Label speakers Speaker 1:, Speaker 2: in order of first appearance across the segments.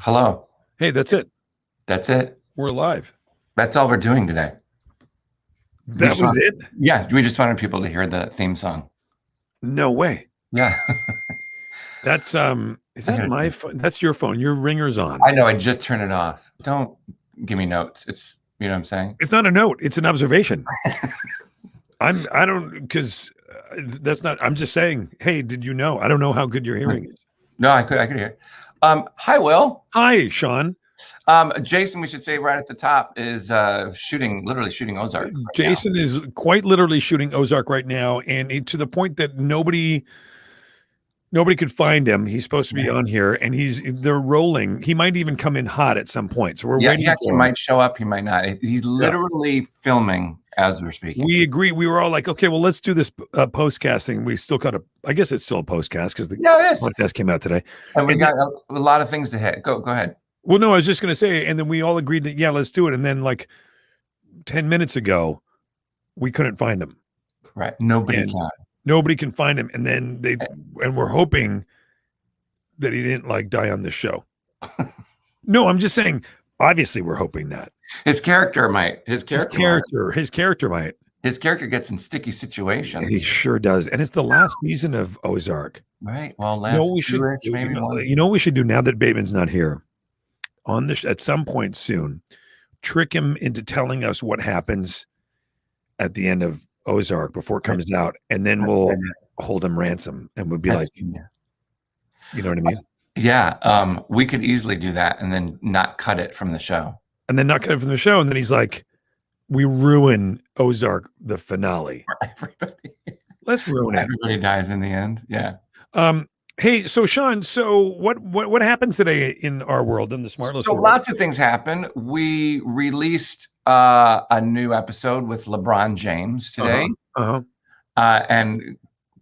Speaker 1: Hello.
Speaker 2: Hey, that's it.
Speaker 1: That's it.
Speaker 2: We're live.
Speaker 1: That's all we're doing today.
Speaker 2: That was it?
Speaker 1: Yeah, we just wanted people to hear the theme song.
Speaker 2: No way.
Speaker 1: Yeah.
Speaker 2: That's is that my phone? That's your phone. Your ringer's on.
Speaker 1: I know, I just turned it off. Don't give me notes. It's, you know what I'm saying?
Speaker 2: It's not a note, it's an observation. I don't, because that's not, I'm just saying, hey, did you know? I don't know how good your hearing is.
Speaker 1: No, I could hear. Hi, Will.
Speaker 2: Hi, Sean.
Speaker 1: Jason, we should say right at the top, is literally shooting Ozark. Right
Speaker 2: Jason is quite literally shooting Ozark right now, and to the point that nobody could find him. He's supposed to be on here, and they're rolling. He might even come in hot at some point. So we're waiting.
Speaker 1: He actually might show up. He might not. He's literally filming as we're speaking.
Speaker 2: We agree. We were all like, okay, well, let's do this postcasting. We still got I guess it's still a postcast because the podcast came out today.
Speaker 1: And we got a lot of things to hit. Go ahead.
Speaker 2: Well, no, I was just going to say, and then we all agreed that, yeah, let's do it. And then like 10 minutes ago, we couldn't find him.
Speaker 1: Right. Nobody can
Speaker 2: find him. And then and we're hoping that he didn't like die on this show. No, I'm just saying, obviously we're hoping that.
Speaker 1: His character might.
Speaker 2: His character might.
Speaker 1: His character gets in sticky situations.
Speaker 2: He sure does. And it's the last season of Ozark.
Speaker 1: Right. Well,
Speaker 2: maybe you know what we should do now that Bateman's not here? On this, at some point soon, trick him into telling us what happens at the end of Ozark before it comes out, and then we'll hold him ransom, and we'll be like, you know what I mean?
Speaker 1: Yeah. We could easily do that, and then not cut it from the show.
Speaker 2: And then he's like, we ruin Ozark, the finale.
Speaker 1: Everybody.
Speaker 2: Let's ruin it.
Speaker 1: Everybody dies in the end. Yeah.
Speaker 2: Hey, so Sean, what happened today in our world, in the SmartLess Tour?
Speaker 1: So lots of things happened. We released a new episode with LeBron James today. And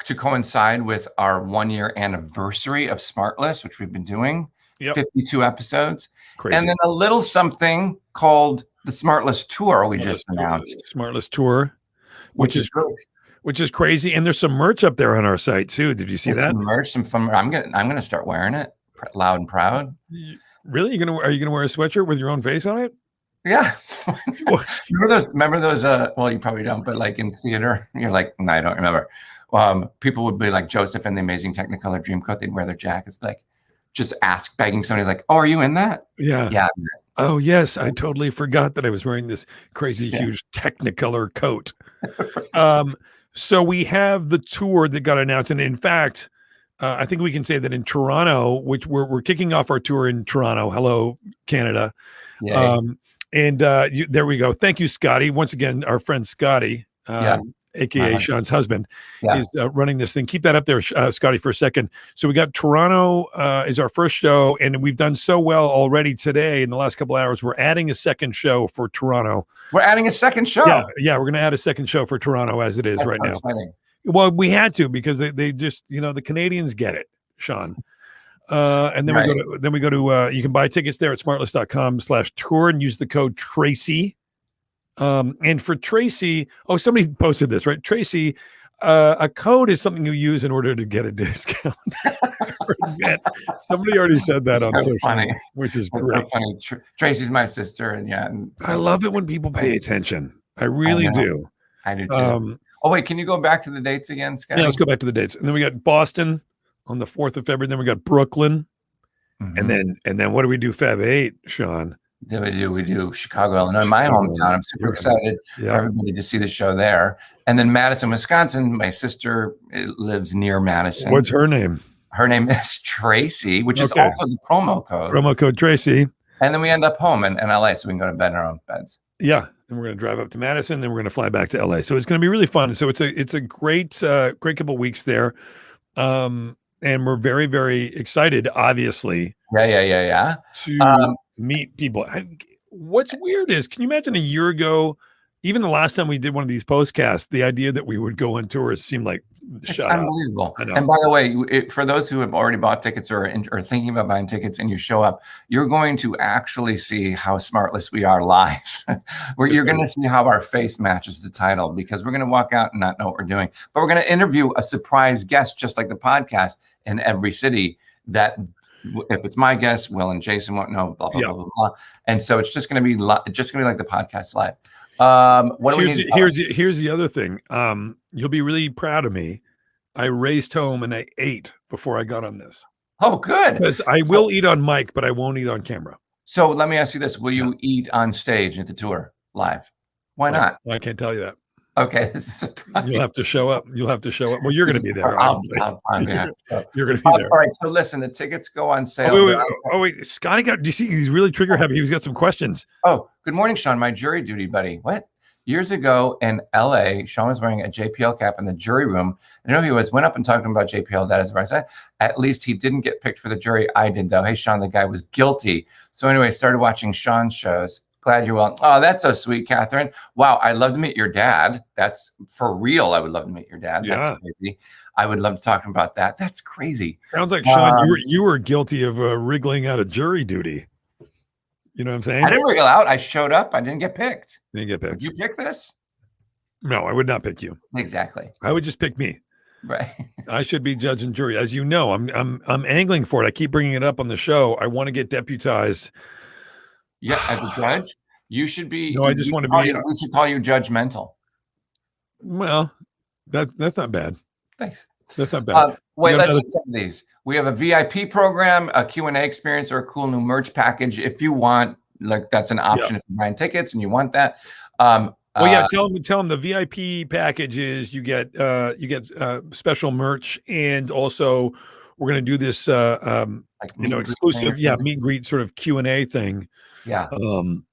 Speaker 1: to coincide with our 1-year anniversary of SmartLess, which we've been doing, 52 episodes. Crazy. And then a little something called the SmartLess Tour we just announced.
Speaker 2: SmartLess Tour, which is great. Which is crazy, and there's some merch up there on our site too. Did you see that?
Speaker 1: Some merch, some fun. I'm gonna start wearing it, loud and proud.
Speaker 2: Really? Are you gonna wear a sweatshirt with your own face on it?
Speaker 1: Yeah. Remember those? Well, you probably don't, but like in theater, you're like, no, I don't remember. People would be like Joseph and the Amazing Technicolor Dreamcoat. They'd wear their jackets, like just begging somebody, like, "Oh, are you in that?"
Speaker 2: Yeah.
Speaker 1: Yeah.
Speaker 2: Oh yes, I totally forgot that I was wearing this crazy huge Technicolor coat. So we have the tour that got announced, and in fact, I think we can say that in Toronto, which we're kicking off our tour in Toronto. Hello, Canada. There we go. Thank you, Scotty. Once again, our friend Scotty, aka Sean's husband, is running this thing. Keep that up there, Scotty, for a second. So we got Toronto is our first show, and we've done so well already today in the last couple of hours. We're adding a second show for Toronto.
Speaker 1: We're adding a second show.
Speaker 2: Yeah, we're going to add a second show for Toronto as it is right now.
Speaker 1: Exciting.
Speaker 2: Well, we had to because they just, the Canadians get it, Sean. And then we go to you can buy tickets there at smartless.com/tour and use the code Tracy. And for Tracy, somebody posted this, right? Tracy, a code is something you use in order to get a discount. Somebody already said that on social media, which is great.
Speaker 1: So funny. Tracy's my sister, and
Speaker 2: I love it when people pay attention. I really do.
Speaker 1: I do too. Wait, can you go back to the dates again, Scott?
Speaker 2: Yeah, let's go back to the dates. And then we got Boston on the 4th of February. Then we got Brooklyn, and then what do we do? Feb 8, Sean.
Speaker 1: We do Chicago, Illinois, my hometown. I'm super excited for everybody to see the show there. And then Madison, Wisconsin. My sister lives near Madison.
Speaker 2: What's her name?
Speaker 1: Her name is Tracy, which is also the promo code.
Speaker 2: Promo code Tracy.
Speaker 1: And then we end up home in LA, so we can go to bed in our own beds.
Speaker 2: Yeah, and we're going to drive up to Madison, then we're going to fly back to LA. So it's going to be really fun. So it's a great couple of weeks there. And we're very, very excited, obviously.
Speaker 1: Yeah.
Speaker 2: To meet people. What's weird is, can you imagine a year ago, even the last time we did one of these podcasts, the idea that we would go on tours seemed like
Speaker 1: unbelievable. And by the way, for those who have already bought tickets or thinking about buying tickets and you show up, you're going to actually see how SmartLess we are live. You're going to see how our face matches the title, because we're going to walk out and not know what we're doing. But we're going to interview a surprise guest, just like the podcast, in every city that if it's my guest, Will and Jason won't know, blah, blah, blah, blah, blah. And so it's just going to be like the podcast live. What do we need?
Speaker 2: Here's the other thing. You'll be really proud of me. I raced home and I ate before I got on this.
Speaker 1: Oh, good.
Speaker 2: Because I will eat on mic, but I won't eat on camera.
Speaker 1: So let me ask you this. Will you eat on stage at the tour live? Why not?
Speaker 2: I can't tell you that.
Speaker 1: Okay. This is a surprise.
Speaker 2: You'll have to show up. Well, you're going to be there. You're going to be there.
Speaker 1: All right. So listen, the tickets go on sale.
Speaker 2: Wait. Scotty do you see he's really trigger happy. He's got some questions.
Speaker 1: Oh, good morning, Sean. My jury duty buddy. What? Years ago in LA, Sean was wearing a JPL cap in the jury room. I know he went up and talked to him about JPL. That is what I said. At least he didn't get picked for the jury. I did, though. Hey, Sean, the guy was guilty. So anyway, started watching Sean's shows. Glad you're well. Oh, that's so sweet, Catherine. Wow, I'd love to meet your dad. That's for real. I would love to meet your dad.
Speaker 2: Yeah.
Speaker 1: That's crazy. I would love to talk to him about that. That's crazy.
Speaker 2: Sounds like, Sean, you were guilty of wriggling out of jury duty. You know what I'm saying?
Speaker 1: I didn't wriggle out. I showed up. I didn't get picked.
Speaker 2: Didn't get picked.
Speaker 1: Did you pick this?
Speaker 2: No, I would not pick you.
Speaker 1: Exactly.
Speaker 2: I would just pick me.
Speaker 1: Right.
Speaker 2: I should be judge and jury. As you know, I'm angling for it. I keep bringing it up on the show. I want to get deputized.
Speaker 1: Yeah, as a judge, you should be.
Speaker 2: No, I just want to be.
Speaker 1: We should call you judgmental.
Speaker 2: Well, that's not bad.
Speaker 1: Thanks.
Speaker 2: That's not bad.
Speaker 1: Wait, let's see some of these. We have a VIP program, a Q&A experience, or a cool new merch package. If you want, like, that's an option if you're buying tickets and you want that.
Speaker 2: Tell them the VIP package is you get special merch, and also we're going to do this exclusive meet and greet sort of Q&A thing.
Speaker 1: Yeah. I don't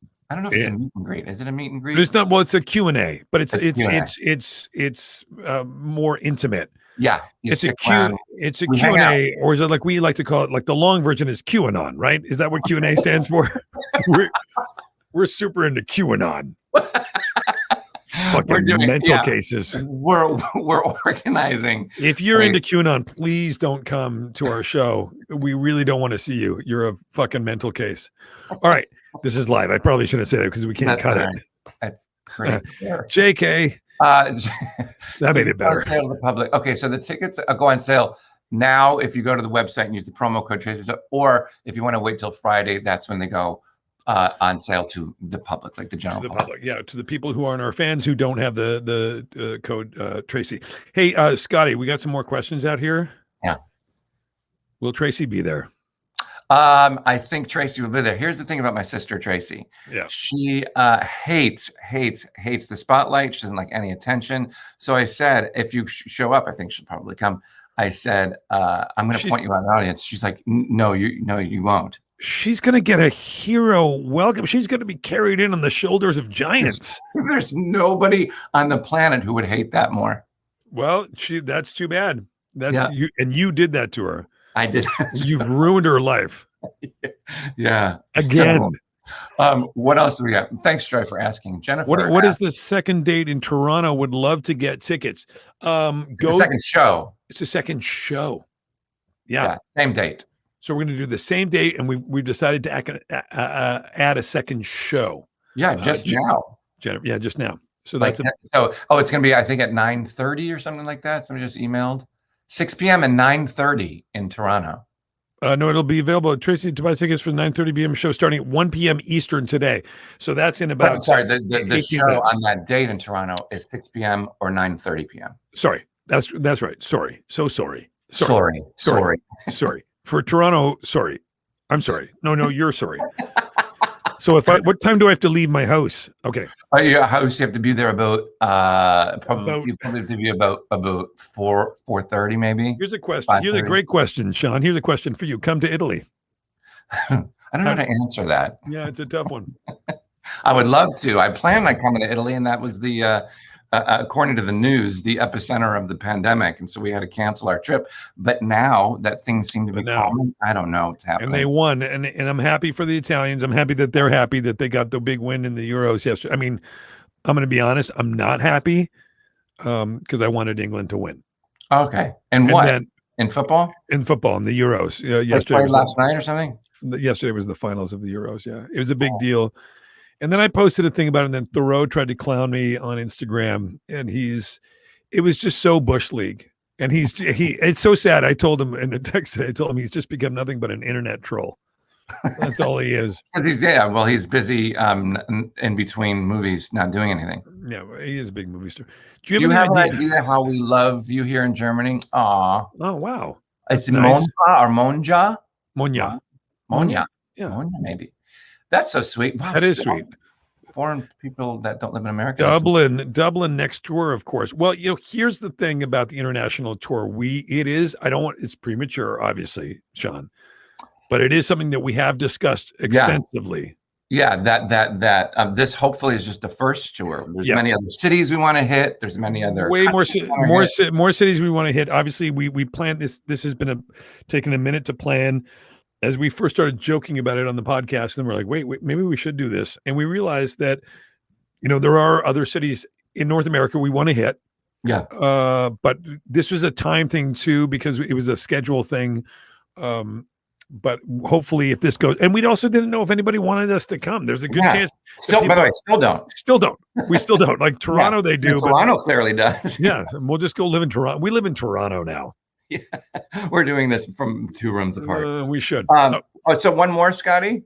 Speaker 1: know if it's a meet and greet. Is it a meet and greet?
Speaker 2: It's not. Well, it's a Q&A, but it's more intimate.
Speaker 1: Yeah.
Speaker 2: It's a Q&A, or is it like we like to call it, like the long version is QAnon, right? Is that what Q&A stands for? We're super into QAnon. Fucking mental cases.
Speaker 1: We're organizing.
Speaker 2: If you're into QAnon, please don't come to our show. We really don't want to see you. You're a fucking mental case. All right. This is live. I probably shouldn't say that because we can't cut it.
Speaker 1: That's great.
Speaker 2: JK. That made it better.
Speaker 1: Sale to the public. Okay, so the tickets go on sale now if you go to the website and use the promo code Tracy, or if you want to wait till Friday, that's when they go on sale to the public, like the general public.
Speaker 2: Yeah, to the people who aren't our fans who don't have the code Tracy. Hey, Scotty, we got some more questions out here.
Speaker 1: Yeah.
Speaker 2: Will Tracy be there?
Speaker 1: I think Tracy will be there. Here's the thing about my sister, Tracy.
Speaker 2: Yeah.
Speaker 1: She hates the spotlight. She doesn't like any attention. So I said, if you show up, I think she'll probably come. I said, I'm going to point you out in the audience. She's like, no, you won't.
Speaker 2: She's going to get a hero welcome. She's going to be carried in on the shoulders of giants.
Speaker 1: There's nobody on the planet who would hate that more.
Speaker 2: Well, that's too bad. You, and you did that to her.
Speaker 1: I did.
Speaker 2: You've ruined her life.
Speaker 1: Yeah.
Speaker 2: Again.
Speaker 1: So, what else do we have? Thanks, Troy, for asking. Jennifer.
Speaker 2: What is the second date in Toronto? Would love to get tickets.
Speaker 1: It's the second show.
Speaker 2: It's the second show.
Speaker 1: Yeah. Same date.
Speaker 2: So we're going to do the same date, and we've decided to add a second show.
Speaker 1: Yeah, just now.
Speaker 2: Jennifer, yeah, just now. So
Speaker 1: like,
Speaker 2: that's
Speaker 1: it's going to be, I think, at 9:30 or something like that. Somebody just emailed. 6 p.m. and 9:30 in Toronto.
Speaker 2: No, it'll be available. Tracy, to buy tickets for the 9:30 p.m. show starting at 1 p.m. Eastern today. So that's in about.
Speaker 1: The show minutes. On that date in Toronto is 6 p.m. or 9:30 p.m.
Speaker 2: Sorry, that's right. Sorry. For Toronto, sorry. I'm sorry. No, you're sorry. So what time do I have to leave my house? Okay.
Speaker 1: Your house, you have to be there about probably have to be about 4:30 maybe.
Speaker 2: Here's a question. Here's a great question, Sean. Here's a question for you. Come to Italy.
Speaker 1: I don't know how to answer that.
Speaker 2: Yeah, it's a tough one.
Speaker 1: I would love to. I planned on coming to Italy, and that was the according to the news, the epicenter of the pandemic, and so we had to cancel our trip. But now that things seem to be calming, I don't know what's happening.
Speaker 2: And they won, and I'm happy for the Italians. I'm happy that they're happy that they got the big win in the Euros yesterday. I mean, I'm going to be honest, I'm not happy because I wanted England to win.
Speaker 1: Okay, and what? Then, in football?
Speaker 2: In football, in the Euros.
Speaker 1: Yesterday, last night or something.
Speaker 2: Yesterday was the finals of the Euros. Yeah, it was a big deal. And then I posted a thing about it, and then Thoreau tried to clown me on Instagram, and it was just so Bush League. And it's so sad. I told him in the text today, I told him he's just become nothing but an internet troll. That's all he is.
Speaker 1: Because he's busy in between movies, not doing anything.
Speaker 2: Yeah, he is a big movie star.
Speaker 1: Do you have an idea how we love you here in Germany? Aw.
Speaker 2: Oh, wow.
Speaker 1: It's nice. Monja or Monja?
Speaker 2: Monja.
Speaker 1: Monja.
Speaker 2: Yeah.
Speaker 1: Monja, maybe. That's so sweet. Wow,
Speaker 2: that is sweet.
Speaker 1: Foreign people that don't live in America.
Speaker 2: Dublin next tour, of course. Well, here's the thing about the international tour. It's premature, obviously, Sean, but it is something that we have discussed extensively.
Speaker 1: Yeah, this hopefully is just the first tour. There's many other cities we want to hit. There's many other
Speaker 2: more cities we want to hit. Obviously, we planned this. This has been taken a minute to plan. As we first started joking about it on the podcast, and we're like, wait, maybe we should do this. And we realized that, there are other cities in North America we want to hit.
Speaker 1: Yeah.
Speaker 2: But this was a time thing too, because it was a schedule thing. But hopefully if this goes, and we also didn't know if anybody wanted us to come. There's a good chance.
Speaker 1: By the way, still don't.
Speaker 2: We still don't. Like Toronto, they do.
Speaker 1: Toronto clearly does.
Speaker 2: Yeah. We'll just go live in Toronto. We live in Toronto now.
Speaker 1: Yeah. We're doing this from 2 rooms apart.
Speaker 2: We should.
Speaker 1: So one more, Scotty.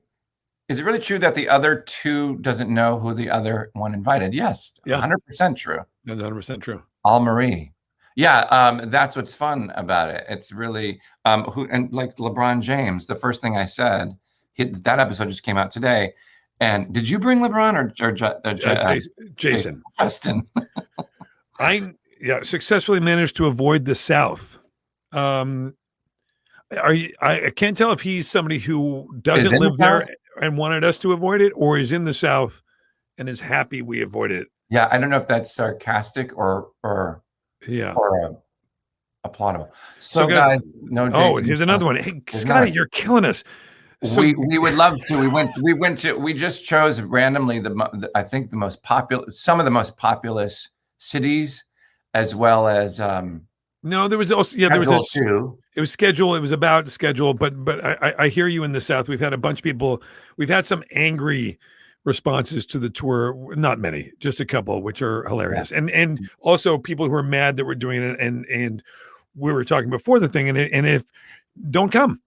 Speaker 1: Is it really true that the other 2 doesn't know who the other one invited? Yes. Yeah. 100% true.
Speaker 2: That's 100% true.
Speaker 1: All Marie. Yeah, that's what's fun about it. It's really like LeBron James. The first thing I said, that episode just came out today. And did you bring LeBron or
Speaker 2: Jason?
Speaker 1: Justin.
Speaker 2: I successfully managed to avoid the South. I can't tell if he's somebody who doesn't live there and wanted us to avoid it, or is in the South and is happy we avoided it.
Speaker 1: Yeah, I don't know if that's sarcastic or applaudable. So guys,
Speaker 2: here's another one. Hey, Scotty, you're killing us.
Speaker 1: So we would love to. We just chose randomly I think some of the most populous cities, as well as
Speaker 2: no, there was also there was too. It was schedule. It was about schedule, but I hear you in the South. We've had a bunch of people. We've had some angry responses to the tour. Not many, just a couple, which are hilarious. Yeah. And also people who are mad that we're doing it. And we were talking before the thing. And if don't come,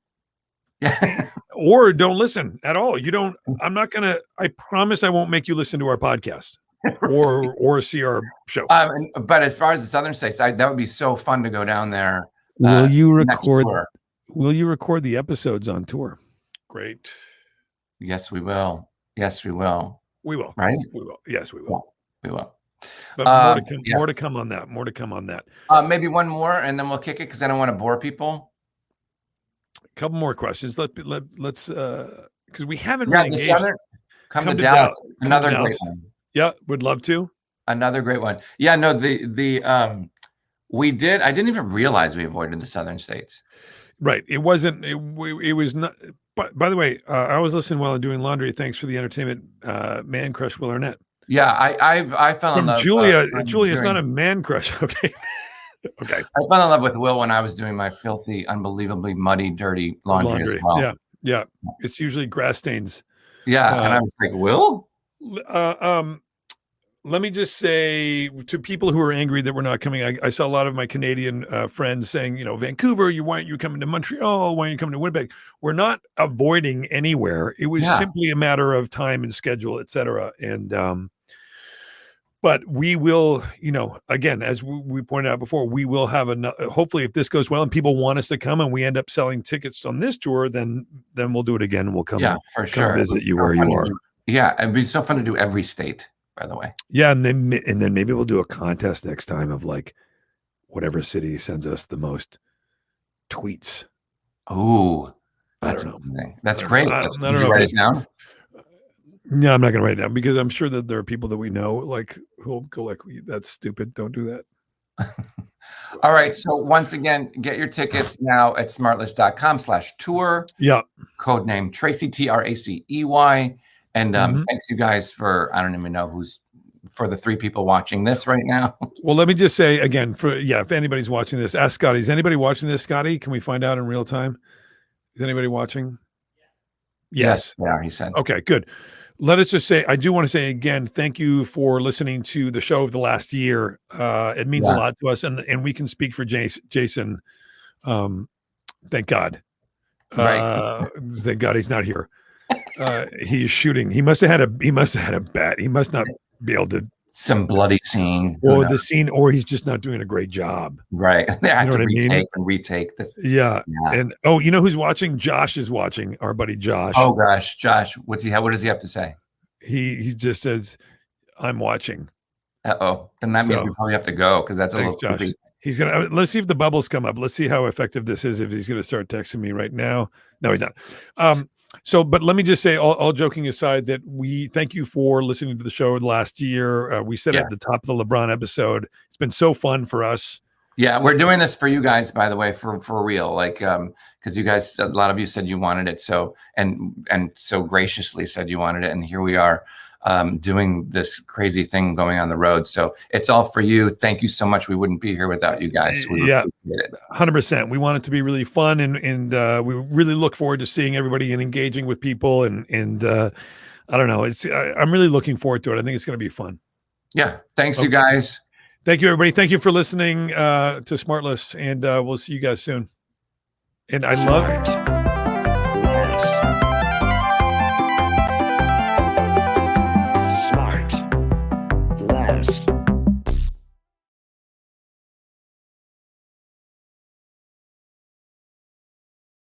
Speaker 2: or don't listen at all. I promise I won't make you listen to our podcast. or see our show.
Speaker 1: But as far as the southern states, that would be so fun to go down there.
Speaker 2: Will you record the episodes on tour? Great.
Speaker 1: Yes, we will. We will. Right?
Speaker 2: We will. Yes, we will.
Speaker 1: We will.
Speaker 2: But more to come on that.
Speaker 1: Maybe one more, and then we'll kick it because I don't want to bore people.
Speaker 2: A couple more questions. Let's because we haven't really engaged.
Speaker 1: Come to Dallas. Another great one.
Speaker 2: Yeah, would love to.
Speaker 1: Another great one. Yeah, no, we did. I didn't even realize we avoided the southern states.
Speaker 2: Right. It wasn't. It was not. But by the way, I was listening while doing laundry. Thanks for the entertainment, man crush Will Arnett.
Speaker 1: Yeah, I fell in love.
Speaker 2: Julia's not a man crush. Okay. Okay.
Speaker 1: I fell in love with Will when I was doing my filthy, unbelievably muddy, dirty laundry as well.
Speaker 2: Yeah. It's usually grass stains.
Speaker 1: Yeah, and I was like, Will.
Speaker 2: Let me just say to people who are angry that we're not coming, I saw a lot of my Canadian friends saying, Vancouver, why aren't you coming to Montreal? Why aren't you coming to Winnipeg? We're not avoiding anywhere. It was simply a matter of time and schedule, et cetera. And, but we will, again, as we pointed out before, we will have hopefully if this goes well and people want us to come and we end up selling tickets on this tour, then we'll do it again. We'll come, come visit you where you are.
Speaker 1: Yeah, it'd be so fun to do every state, by the way.
Speaker 2: Yeah, and then maybe we'll do a contest next time of like whatever city sends us the most tweets.
Speaker 1: Oh, that's great. I don't know. Write it down.
Speaker 2: No, I'm not going to write it down because I'm sure that there are people that we know like who'll go like, "That's stupid. Don't do that."
Speaker 1: All right. So once again, get your tickets now at smartless.com/tour.
Speaker 2: Yeah.
Speaker 1: Code name Tracy TRACEY. And thanks you guys for, I don't even know for the 3 people watching this right now.
Speaker 2: Well, let me just say again, if anybody's watching this, ask Scotty. Is anybody watching this, Scotty? Can we find out in real time? Is anybody watching? Yes.
Speaker 1: Yeah, he said.
Speaker 2: Okay, good. let us just say, I do want to say again, thank you for listening to the show of the last year. It means a lot to us, and we can speak for Jason. Thank God. Thank God he's not here. He's shooting. He must have had a bat. He must not be able to.
Speaker 1: Some bloody scene.
Speaker 2: Or the scene, or he's just not doing a great job.
Speaker 1: Right. They have to retake this.
Speaker 2: Yeah. And you know who's watching? Josh is watching, our buddy Josh.
Speaker 1: Oh gosh, Josh. What does he have to say?
Speaker 2: He just says, I'm watching.
Speaker 1: Then that means we probably have to go, because that's a little creepy.
Speaker 2: He's gonna let's see if the bubbles come up. Let's see how effective this is, if he's gonna start texting me right now. No, he's not. But let me just say, all joking aside, that we thank you for listening to the show last year. We said at the top of the LeBron episode, it's been so fun for us.
Speaker 1: Yeah, we're doing this for you guys, by the way, for real. Like, because you guys, a lot of you said you wanted it, so and so graciously said you wanted it, and here we are, doing this crazy thing, going on the road. So it's all for you. Thank you so much. We wouldn't be here without you guys. So
Speaker 2: 100%. We want it to be really fun, and we really look forward to seeing everybody and engaging with people. And I don't know. I'm really looking forward to it. I think it's going to be fun.
Speaker 1: Yeah. Thanks, you guys.
Speaker 2: Thank you, everybody. Thank you for listening to SmartLess, and we'll see you guys soon. And I love it.